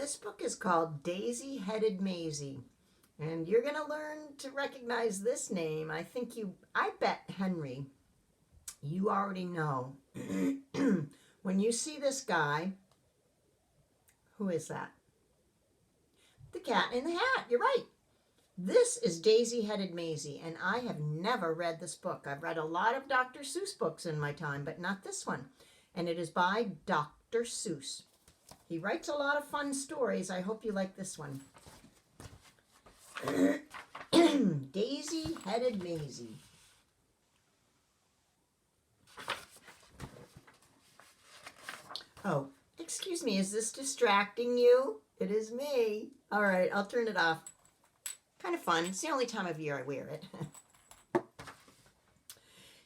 This book is called Daisy-Headed Mayzie. And you're going to learn to recognize this name. I bet, Henry, you already know. When you see this guy, who is that? The cat in the hat. You're right. This is Daisy-Headed Mayzie, and I have never read this book. I've read a lot of Dr. Seuss books in my time, but not this one. And it is by Dr. Seuss. He writes a lot of fun stories. I hope you like this one. Daisy-Headed Mayzie. Oh, excuse me, is this distracting you? It is me. All right, I'll turn it off. Kind of fun. It's the only time of year I wear it.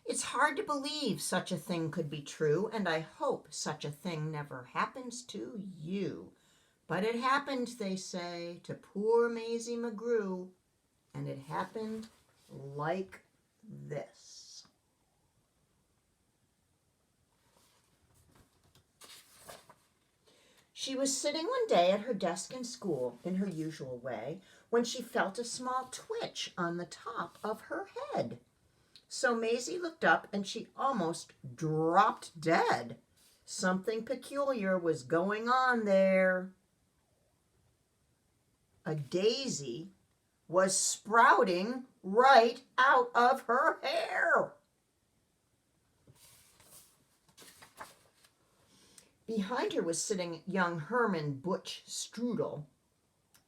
It's hard to believe such a thing could be true, and I hope such a thing never happens to you. But it happened, they say, to poor Mayzie McGrew, and it happened like this. She was sitting one day at her desk in school, in her usual way, when she felt a small twitch on the top of her head. So Mayzie looked up and she almost dropped dead. Something peculiar was going on there. A daisy was sprouting right out of her hair. Behind her was sitting young Herman Butch Strudel.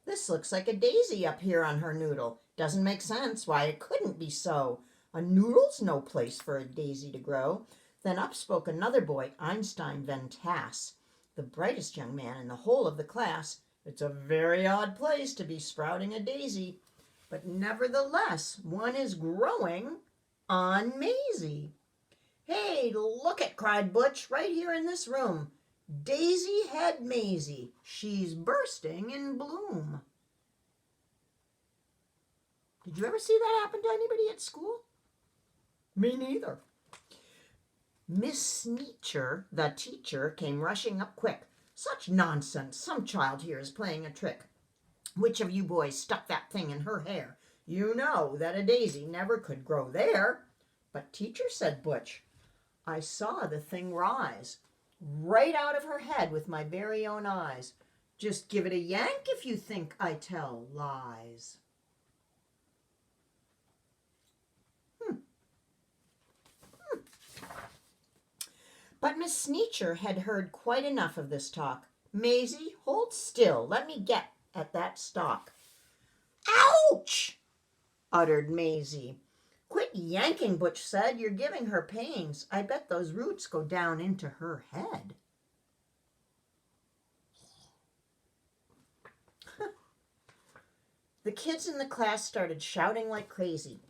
This looks like a daisy up here on her noodle. Doesn't make sense why it couldn't be so. A noodle's no place for a daisy to grow. Then up spoke another boy, Einstein Van Tass, the brightest young man in the whole of the class. It's a very odd place to be sprouting a daisy, but nevertheless, one is growing on Mayzie. Hey, look it, cried Butch, right here in this room. Daisy-Head Mayzie. She's bursting in bloom. Did you ever see that happen to anybody at school? Me neither. Miss Sneetcher, the teacher, came rushing up quick. Such nonsense. Some child here is playing a trick. Which of you boys stuck that thing in her hair? You know that a daisy never could grow there. But teacher, said Butch, I saw the thing rise right out of her head with my very own eyes. Just give it a yank if you think I tell lies. But Miss Sneetcher had heard quite enough of this talk. Mayzie, hold still. Let me get at that stalk. Ouch! Uttered Mayzie. Quit yanking, Butch said. You're giving her pains. I bet those roots go down into her head. The kids in the class started shouting like crazy.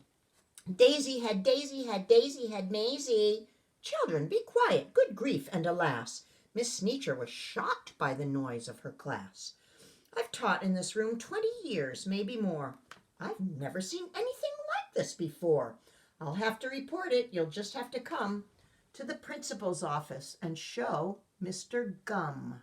Daisy-Head, Daisy-Head, Daisy-Head, Mayzie. Children, be quiet. Good grief, and alas, Miss Sneetcher was shocked by the noise of her class. I've taught in this room 20 years, maybe more. I've never seen anything like this before. I'll have to report it. You'll just have to come to the principal's office and show Mr. Gum.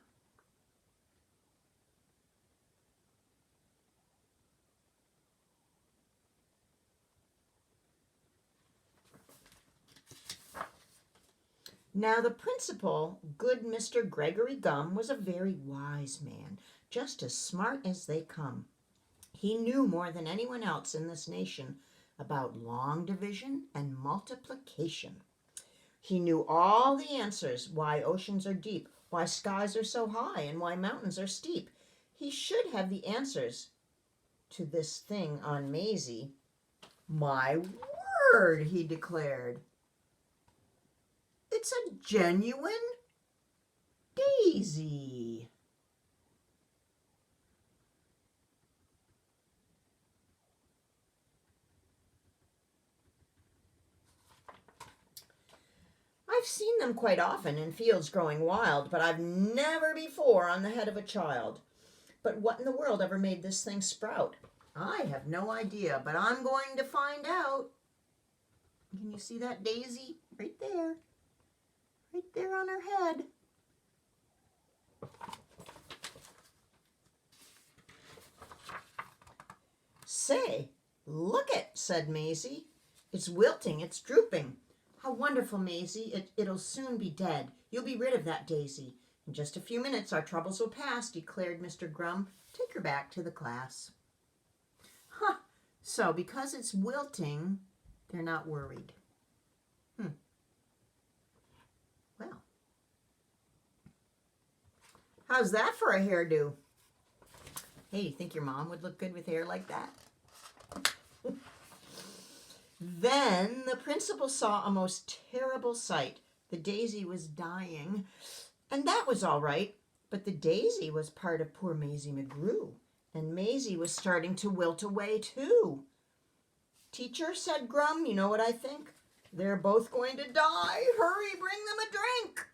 Now the principal, good Mr. Gregory Gum, was a very wise man, just as smart as they come. He knew more than anyone else in this nation about long division and multiplication. He knew all the answers, why oceans are deep, why skies are so high, and why mountains are steep. He should have the answers to this thing on Mayzie. My word, he declared. It's a genuine daisy. I've seen them quite often in fields growing wild, but I've never before on the head of a child. But what in the world ever made this thing sprout? I have no idea, but I'm going to find out. Can you see that daisy right there? Right there on her head. Say, look it, said Mayzie. It's wilting, it's drooping. How wonderful, Mayzie. It'll soon be dead. You'll be rid of that daisy. In just a few minutes our troubles will pass, declared Mr. Grum. Take her back to the class. Huh. So because it's wilting, they're not worried. Well, how's that for a hairdo? Hey, you think your mom would look good with hair like that? Then the principal saw a most terrible sight. The daisy was dying, and that was all right, but the daisy was part of poor Mayzie McGrew, and Mayzie was starting to wilt away too. Teacher, said Grum, you know what I think? They're both going to die. Hurry, bring them a drink.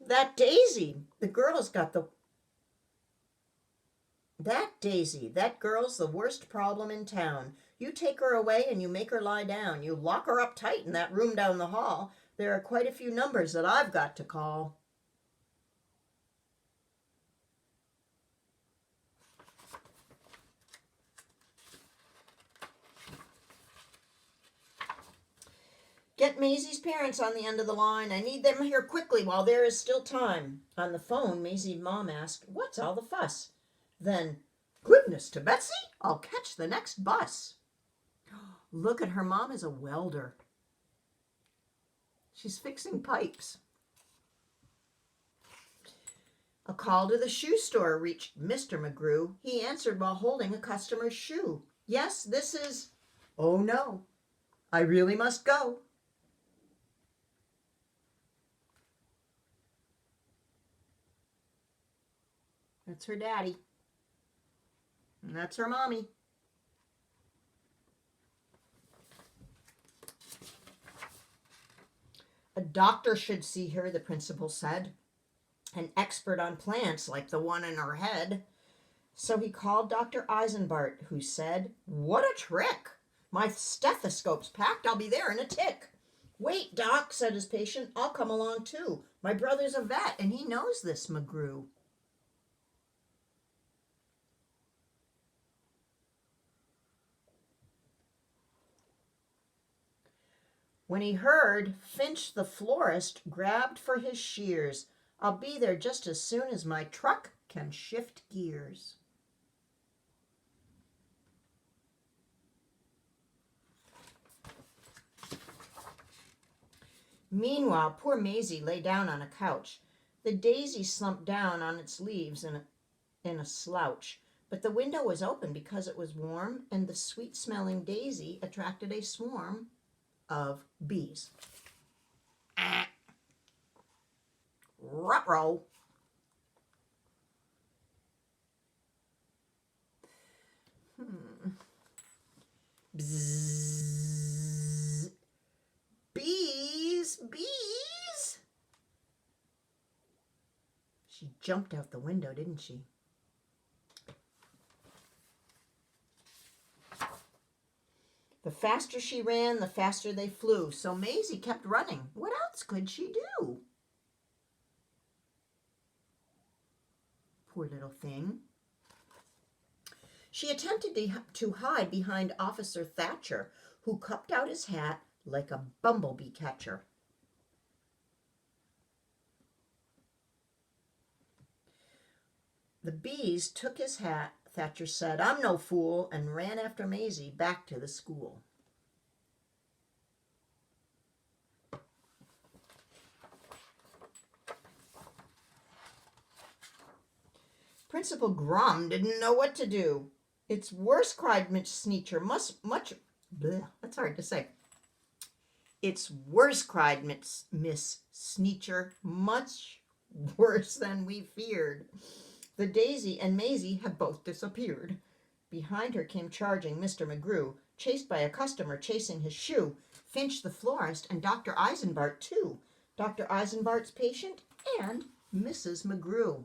That daisy, the girl's got the... That daisy, that girl's the worst problem in town. You take her away and you make her lie down. You lock her up tight in that room down the hall. There are quite a few numbers that I've got to call. Get Maisie's parents on the end of the line. I need them here quickly while there is still time. On the phone, Maisie's mom asked, what's all the fuss? Then, goodness to Betsy, I'll catch the next bus. Look at her mom is a welder. She's fixing pipes. A call to the shoe store reached Mr. McGrew. He answered while holding a customer's shoe. Yes, this is... Oh no, I really must go. That's her daddy. And that's her mommy. A doctor should see her, the principal said. An expert on plants like the one in her head. So he called Dr. Eisenbart, who said, what a trick! My stethoscope's packed. I'll be there in a tick. Wait, Doc, said his patient. I'll come along too. My brother's a vet, and he knows this McGrew. When he heard, Finch the florist grabbed for his shears. I'll be there just as soon as my truck can shift gears. Meanwhile, poor Mayzie lay down on a couch. The daisy slumped down on its leaves in a slouch. But the window was open because it was warm, and the sweet-smelling daisy attracted a swarm of bees. Ruh-roh. Bzzz. Bees, bees. She jumped out the window, didn't she? The faster she ran, the faster they flew. So Mayzie kept running. What else could she do? Poor little thing. She attempted to hide behind Officer Thatcher, who cupped out his hat like a bumblebee catcher. The bees took his hat, Thatcher said, I'm no fool, and ran after Mayzie back to the school. Principal Grum didn't know what to do. It's worse, cried Miss Sneecher, that's hard to say. It's worse, cried Miss Sneecher, much worse than we feared. The daisy and Mayzie have both disappeared. Behind her came charging Mr. McGrew, chased by a customer chasing his shoe, Finch the florist, and Dr. Eisenbart, too. Dr. Eisenbart's patient and Mrs. McGrew.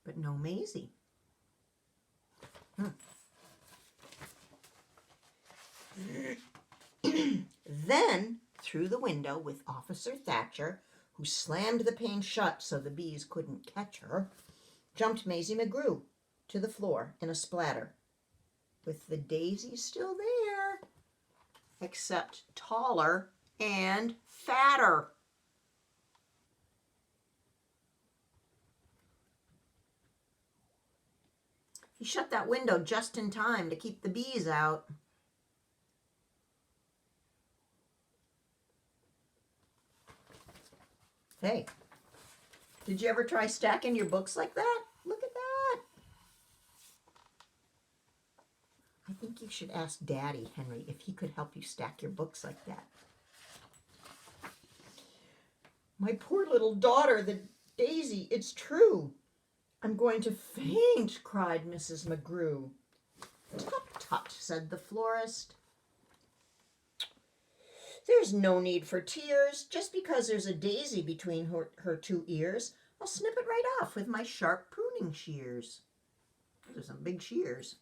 But no Mayzie. Then, through the window with Officer Thatcher, who slammed the pane shut so the bees couldn't catch her, jumped Mayzie McGrew to the floor in a splatter, with the daisy still there, except taller and fatter. He shut that window just in time to keep the bees out. Hey, did you ever try stacking your books like that? Look at that. I think you should ask Daddy, Henry, if he could help you stack your books like that. My poor little daughter, the daisy, it's true. I'm going to faint, cried Mrs. McGrew. Tut, tut, said the florist. There's no need for tears. Just because there's a daisy between her two ears, I'll snip it right off with my sharp pruning shears. Those are some big shears.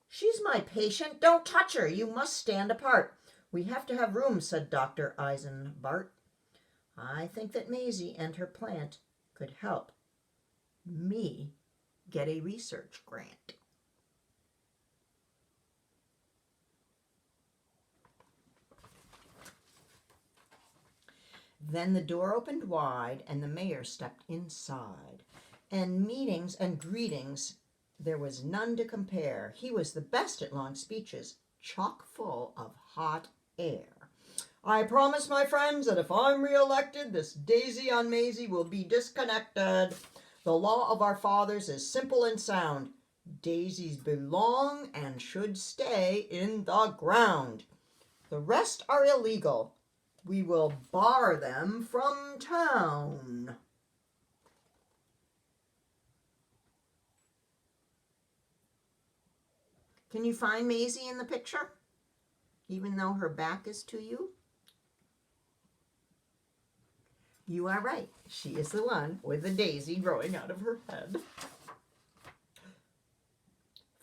She's my patient. Don't touch her. You must stand apart. We have to have room, said Dr. Eisenbart. I think that Mayzie and her plant could help me get a research grant. Then the door opened wide, and the mayor stepped inside. And meetings and greetings, there was none to compare. He was the best at long speeches, chock full of hot air. I promise, my friends, that if I'm reelected, this daisy on Mayzie will be disconnected. The law of our fathers is simple and sound. Daisies belong and should stay in the ground. The rest are illegal. We will bar them from town. Can you find Mayzie in the picture, even though her back is to you? You are right. She is the one with the daisy growing out of her head.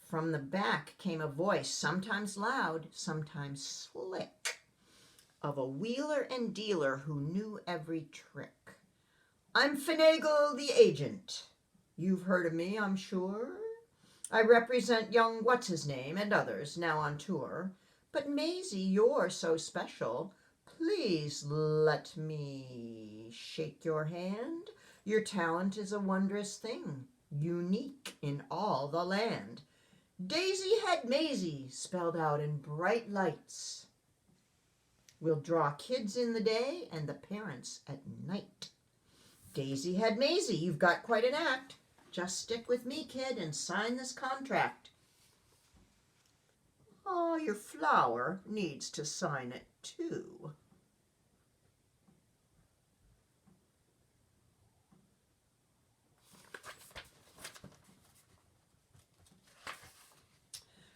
From the back came a voice, sometimes loud, sometimes slick, of a wheeler and dealer who knew every trick. I'm Finagle the agent. You've heard of me, I'm sure. I represent young what's-his-name and others now on tour. But Mayzie, you're so special. Please let me shake your hand. Your talent is a wondrous thing, unique in all the land. Daisy Head Mayzie, spelled out in bright lights. We'll draw kids in the day and the parents at night. Daisy Head Mayzie, you've got quite an act. Just stick with me, kid, and sign this contract. Oh, your flower needs to sign it, too.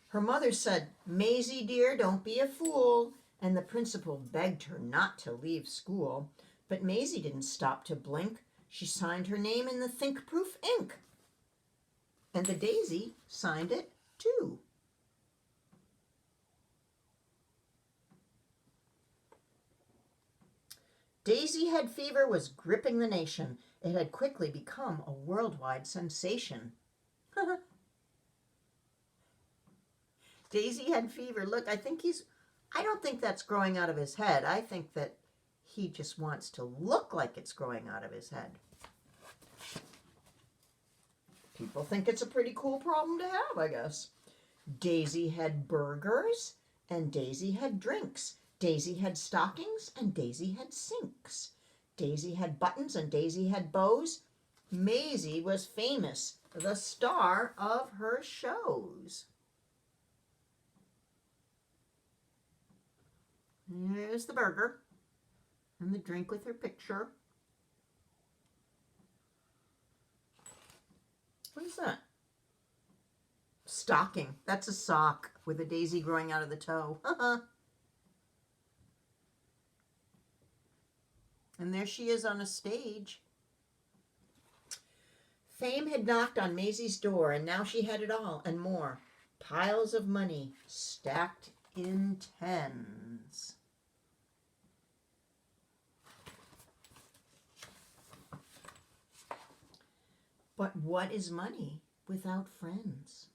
Her mother said, Mayzie, dear, don't be a fool. And the principal begged her not to leave school. But Mayzie didn't stop to blink. She signed her name in the think-proof ink. And the daisy signed it, too. Daisy head fever was gripping the nation. It had quickly become a worldwide sensation. Daisy head fever. Look, I don't think that's growing out of his head. I think that he just wants to look like it's growing out of his head. People think it's a pretty cool problem to have, I guess. Daisy had burgers and Daisy had drinks. Daisy had stockings and Daisy had sinks. Daisy had buttons and Daisy had bows. Mayzie was famous, the star of her shows. Here's the burger and the drink with her picture. What is that? Stocking. That's a sock with a daisy growing out of the toe. And there she is on a stage. Fame had knocked on Maisie's door, and now she had it all and more. Piles of money stacked in tens. But what is money without friends?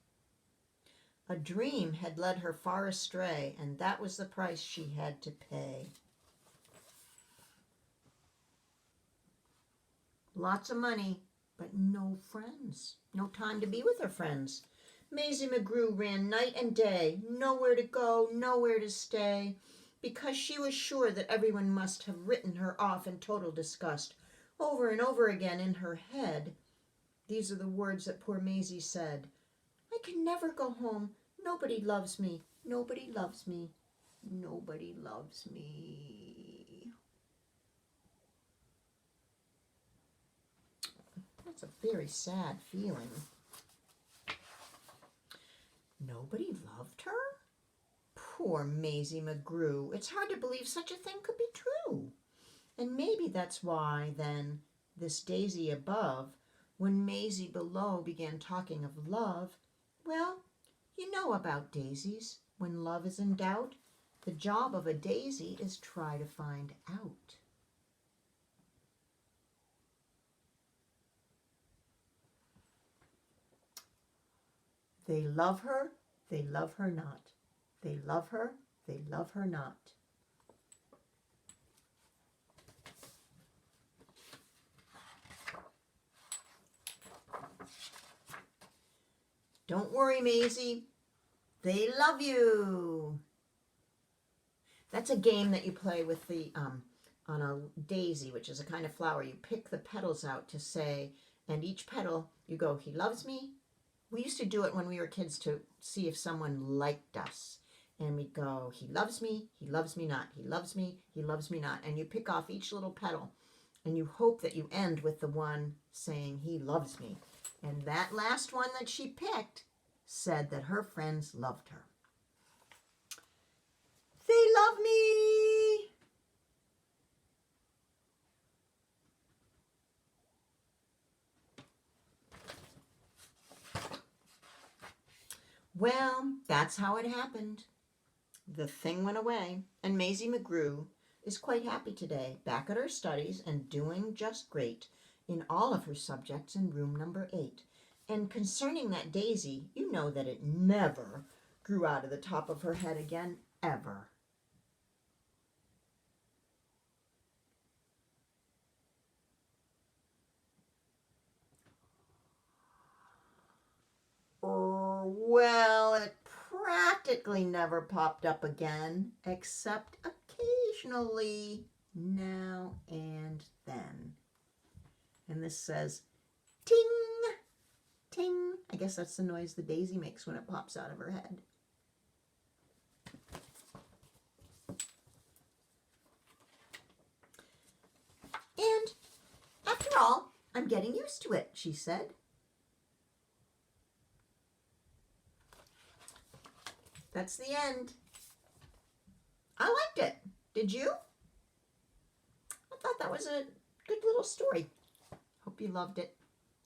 A dream had led her far astray, and that was the price she had to pay. Lots of money, but no friends. No time to be with her friends. Mayzie McGrew ran night and day, nowhere to go, nowhere to stay, because she was sure that everyone must have written her off in total disgust. Over and over again in her head, these are the words that poor Mayzie said. I can never go home. Nobody loves me. Nobody loves me. Nobody loves me. That's a very sad feeling. Nobody loved her? Poor Mayzie McGrew. It's hard to believe such a thing could be true. And maybe that's why, then, this daisy above, when Mayzie below began talking of love, well, you know about daisies. When love is in doubt, the job of a daisy is try to find out. They love her not. They love her not. Don't worry, Mayzie. They love you. That's a game that you play with the on a daisy, which is a kind of flower. You pick the petals out to say, and each petal you go, he loves me. We used to do it when we were kids to see if someone liked us. And we'd go, he loves me not. He loves me not. And you pick off each little petal, and you hope that you end with the one saying, he loves me. And that last one that she picked said that her friends loved her. They love me. Well, that's how it happened. The thing went away, and Mayzie McGrew is quite happy today, back at her studies and doing just great in all of her subjects in room number 8. And concerning that daisy, you know that it never grew out of the top of her head again, ever. Well, it practically never popped up again, except occasionally, now and then. And this says, ting, ting. I guess that's the noise the daisy makes when it pops out of her head. And after all, I'm getting used to it, she said. That's the end. I liked it. Did you? I thought that was a good little story. Hope you loved it.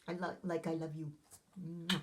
I love you. Mwah.